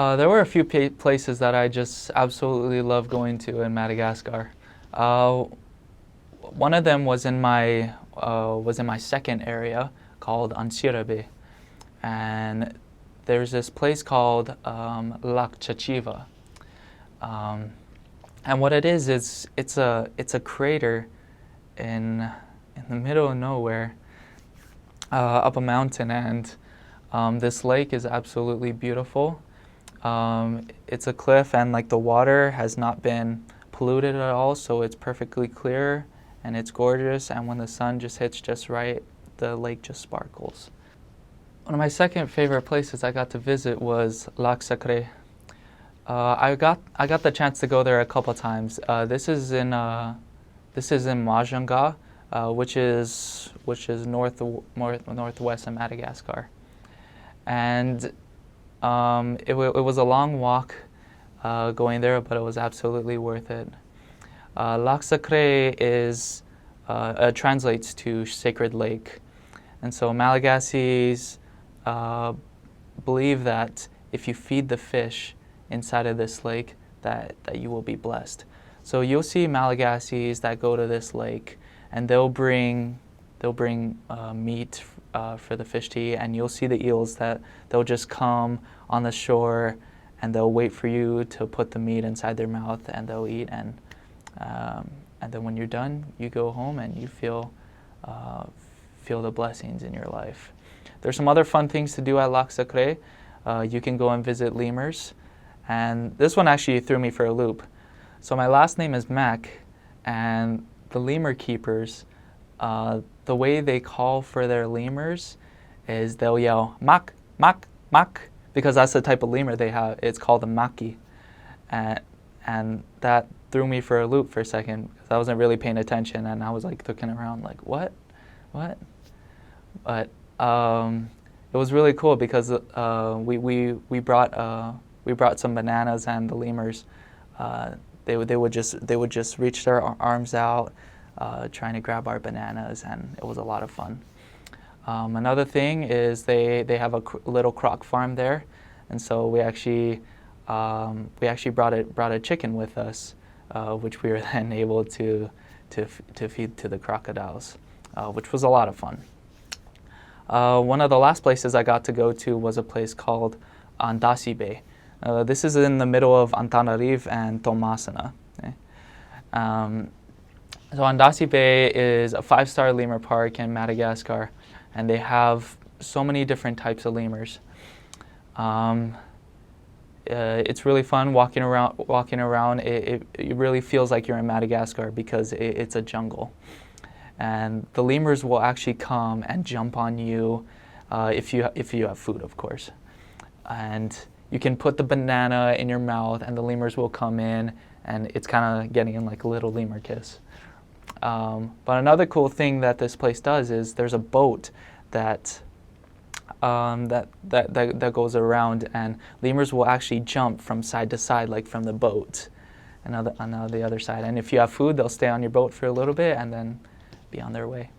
There were a few places that I just absolutely love going to in Madagascar. One of them was in my second area called Andasibe, and there's this place called Lak Tratriva. And what it is it's a crater in the middle of nowhere, up a mountain, and this lake is absolutely beautiful. It's a cliff, and like the water has not been polluted at all, so it's perfectly clear and it's gorgeous, and when the sun just hits just right, the lake just sparkles. One of my second favorite places I got to visit was Lac Sacre. I got the chance to go there a couple times. This is in Majanga, which is northwest of Madagascar, and it was a long walk going there, but it was absolutely worth it. Lac Sacre translates to sacred lake, and so Malagasys believe that if you feed the fish inside of this lake, that you will be blessed. So you'll see Malagasys that go to this lake, and they'll bring meat for the fish to eat, and you'll see the eels that they'll just come on the shore and they'll wait for you to put the meat inside their mouth, and they'll eat, and then when you're done, you go home and you feel the blessings in your life. There's some other fun things to do at Lac Sacre. You can go and visit lemurs, and this one actually threw me for a loop. So my last name is Mac, and the lemur keepers, the way they call for their lemurs is they'll yell mak, mak, mak, because that's the type of lemur they have. It's called a maki, and that threw me for a loop for a second because I wasn't really paying attention, and I was like looking around like what, but it was really cool because we brought some bananas, and the lemurs they would just reach their arms out trying to grab our bananas, and it was a lot of fun. Another thing is they have a little croc farm there, and so we actually brought a chicken with us, which we were then able to feed to the crocodiles, which was a lot of fun. One of the last places I got to go to was a place called Andasibe. This is in the middle of Antananarivo and Thomasina. Okay? So Andasibe is a 5-star lemur park in Madagascar, and they have so many different types of lemurs. It's really fun walking around. It really feels like you're in Madagascar because it's a jungle. And the lemurs will actually come and jump on you if you have food, of course. And you can put the banana in your mouth, and the lemurs will come in, and it's kind of getting like a little lemur kiss. But another cool thing that this place does is there's a boat that goes around, and lemurs will actually jump from side to side, like from the boat, and on the other side. And if you have food, they'll stay on your boat for a little bit and then be on their way.